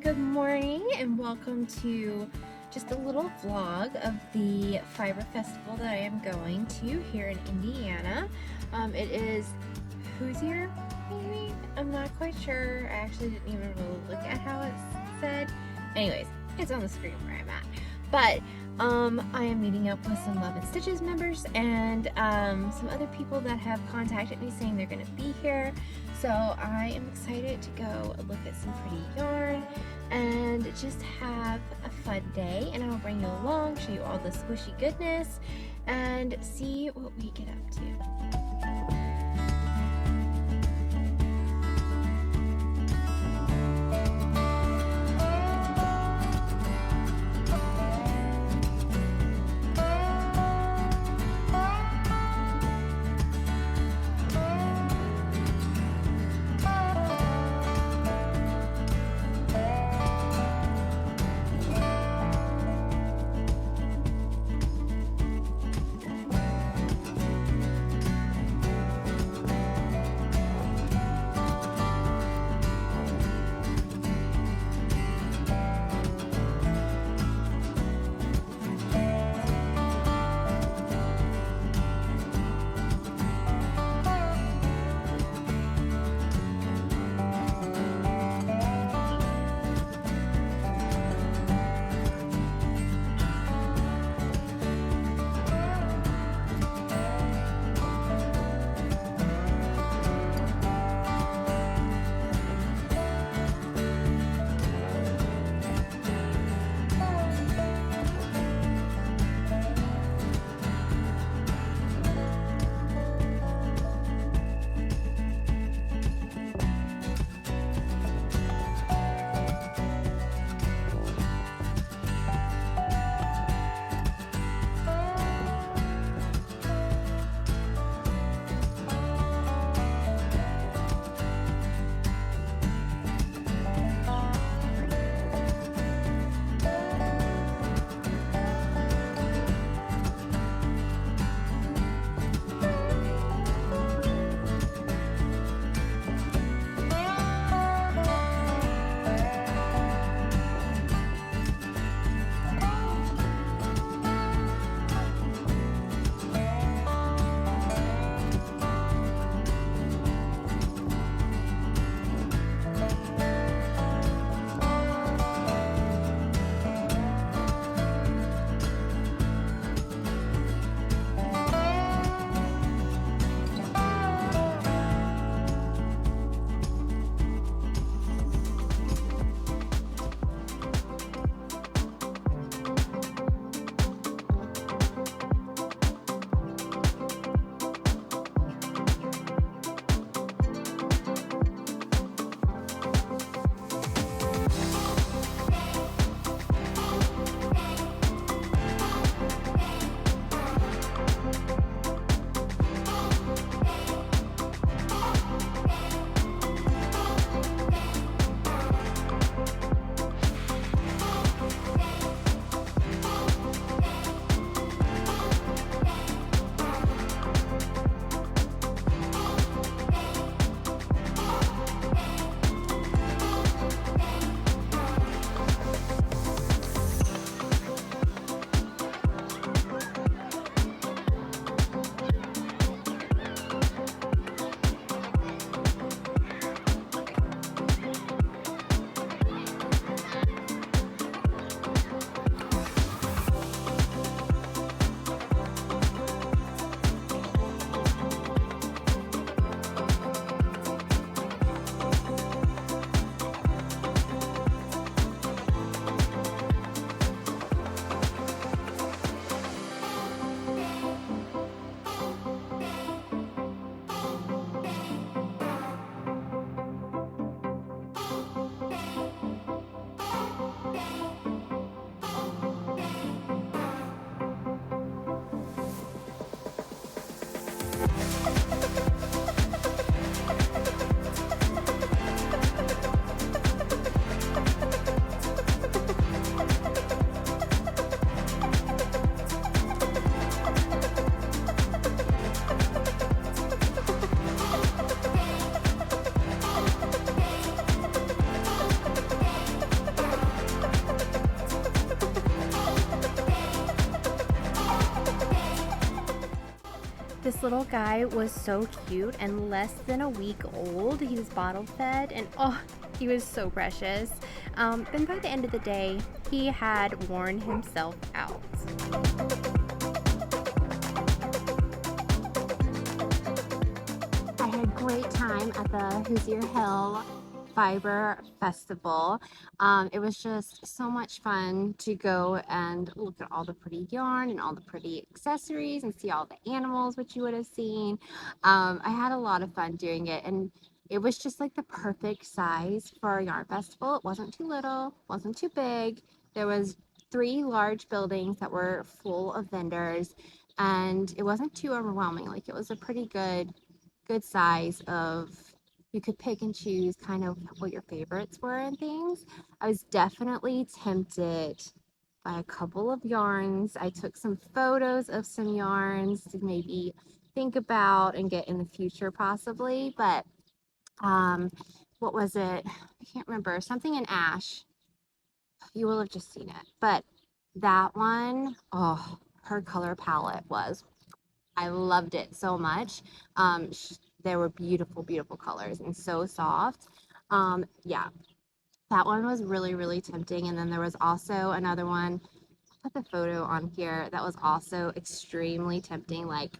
Good morning and welcome to just a little vlog of the Fiber Festival that I am going to here in Indiana. It is Hoosier, maybe? I'm not quite sure. I actually didn't even really look at how it's said. Anyways, it's on the screen where I'm at. But I am meeting up with some Love and Stitches members and some other people that have contacted me saying they're going to be here. So I am excited to go look at some pretty yarn and just have a fun day, and I'll bring you along, show you all the squishy goodness, and see what we get up to. This little guy was so cute and less than a week old. He was bottle fed and oh, he was so precious. And by the end of the day, he had worn himself out. I had a great time at the Hoosier Hill Fiber Festival. It was just so much fun to go and look at all the pretty yarn and all the pretty accessories and see all the animals, which you would have seen. I had a lot of fun doing it, and it was just like the perfect size for a yarn festival. It wasn't too little, wasn't too big. There was 3 large buildings that were full of vendors, and it wasn't too overwhelming. Like, it was a pretty good size of, you could pick and choose kind of what your favorites were and things. I was definitely tempted by a couple of yarns. I took some photos of some yarns to maybe think about and get in the future possibly, but what was it? I can't remember. Something in ash. You will have just seen it, but that one, oh, her color palette was, I loved it so much. Um, there were beautiful, beautiful colors and so soft. Yeah, that one was really, really tempting. And then there was also another one, I'll put the photo on here, that was also extremely tempting. Like,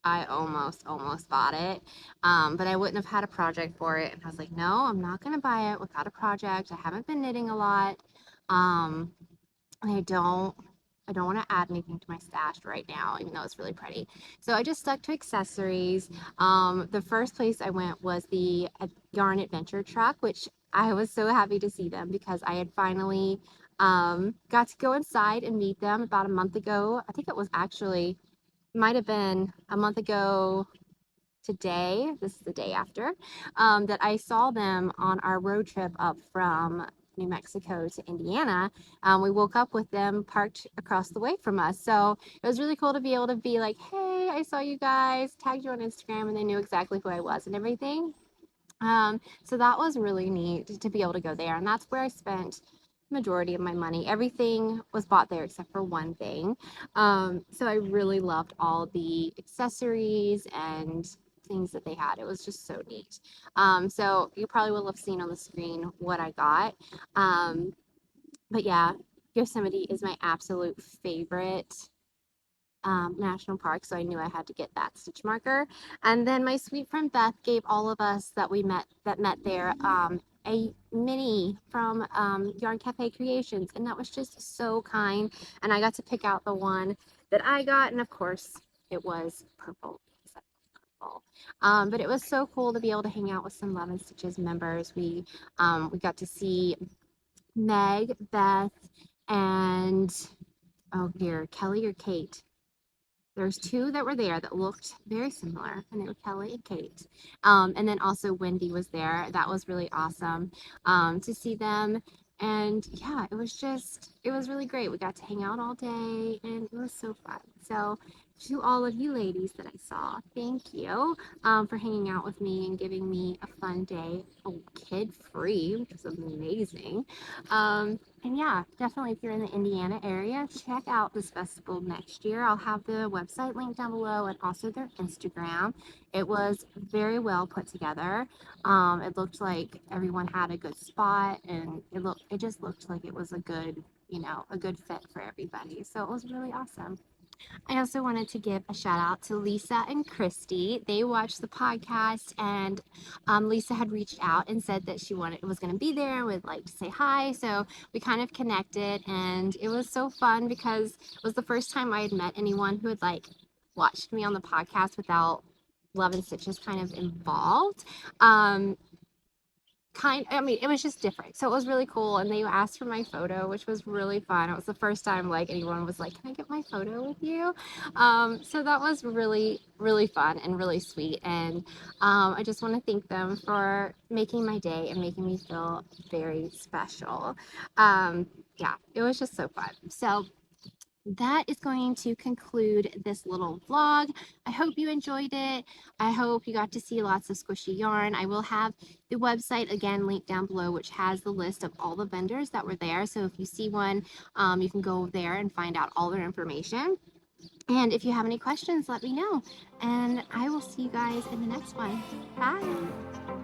I almost bought it. But I wouldn't have had a project for it. And I was like, no, I'm not going to buy it without a project. I haven't been knitting a lot. Um, I don't want to add anything to my stash right now, even though it's really pretty. So I just stuck to accessories. The first place I went was the Yarn Adventure Truck, which I was so happy to see them because I had finally got to go inside and meet them about a month ago. I think it was actually, might have been a month ago today. This is the day after that I saw them on our road trip up from New Mexico to Indiana. We woke up with them parked across the way from us. So it was really cool to be able to be like, hey, I saw you guys, tagged you on Instagram, and they knew exactly who I was and everything. So that was really neat to be able to go there. And that's where I spent majority of my money. Everything was bought there except for one thing. So I really loved all the accessories and things that they had. It was just so neat. So you probably will have seen on the screen what I got. But yeah, Yosemite is my absolute favorite national park, so I knew I had to get that stitch marker. And then my sweet friend Beth gave all of us that met there a mini from Yarn Cafe Creations, and that was just so kind. And I got to pick out the one that I got, and of course it was purple. But it was so cool to be able to hang out with some Love and Stitches members. We got to see Meg, Beth, and oh dear, Kelly or Kate. There's 2 that were there that looked very similar, and they were Kelly and Kate. And then also Wendy was there. That was really awesome to see them. And yeah, it was really great. We got to hang out all day, and it was so fun. So to all of you ladies that I saw, thank you for hanging out with me and giving me a fun day, kid-free, which was amazing. And yeah, definitely if you're in the Indiana area, check out this festival next year. I'll have the website linked down below and also their Instagram. It was very well put together. It looked like everyone had a good spot, and it just looked like it was a good, a good fit for everybody. So it was really awesome. I also wanted to give a shout out to Lisa and Christy. They watched the podcast, and Lisa had reached out and said that she was going to be there and would like to say hi. So we kind of connected, and it was so fun because it was the first time I had met anyone who had like watched me on the podcast without Love and Stitches kind of involved. It was just different. So it was really cool. And they asked for my photo, which was really fun. It was the first time like anyone was like, can I get my photo with you? So that was really, really fun and really sweet. And I just want to thank them for making my day and making me feel very special. Yeah, it was just so fun. So that is going to conclude this little vlog. I hope you enjoyed it. I hope you got to see lots of squishy yarn. I will have the website again linked down below, which has the list of all the vendors that were there. So if you see one, you can go there and find out all their information. And if you have any questions, let me know. And I will see you guys in the next one. Bye.